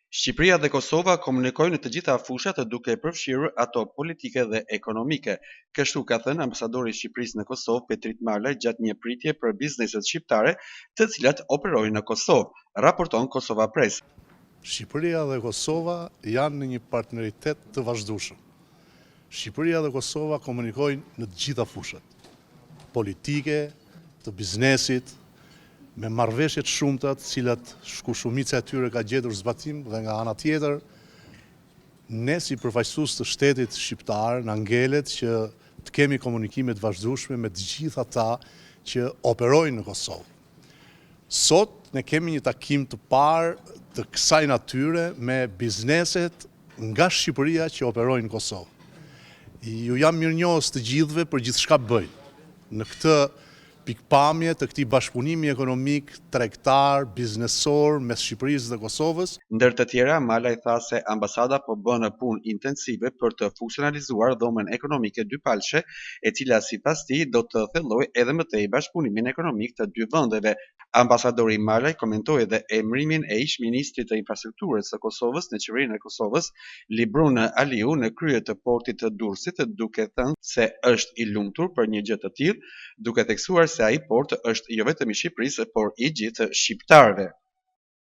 Shqipëria dhe Kosova komunikojnë në të gjitha fushat duke përfshirë ato politike dhe ekonomike. Kështu ka thënë ambasadori i Shqipërisë në Kosovë, Petrit Malaj, gjatë një pritje për bizneset shqiptare, të cilat operojnë në Kosovë, raporton Kosova Press. Shqipëria dhe Kosova janë në një partneritet të vazhdueshëm. Shqipëria dhe Kosova komunikojnë në të gjitha fushat politike, të biznesit, me marrëveshjet shumëta të cilat shumica e tyre ka gjetur zbatim dhe nga ana tjetër, ne si përfaqësues të shtetit shqiptar na ngelet që të kemi komunikime të vazhdueshme me të gjithë ata që operojnë në Kosovë. Sot ne kemi një takim të parë të kësaj natyre me bizneset nga Shqipëria që operojnë në Kosovë. Ju jam mirënjohës të gjithëve për gjithçka bëjnë në këtë pikpamje të këtij bashkëpunimi ekonomik, tregtar, biznesor mes Shqipërisë dhe Kosovës. Ndër të tjera, Malaj tha se ambasada po bën punë intensive për të funksionalizuar dhomën ekonomike dypalëshe, e cila sipas tij do të thellojë edhe më tej bashkëpunimin ekonomik të dy vendeve. Ambasadori Malaj komentoi edhe emërimin e ish-ministrit të infrastrukturës së Kosovës në qeverinë e Kosovës, Librun Aliu, në krye të portit të Durrësit, duke thënë se është i lumtur për një gjë të tillë, duke theksuar se ai port është jo vetëm i Shqipërisë, por i gjithë shqiptarëve.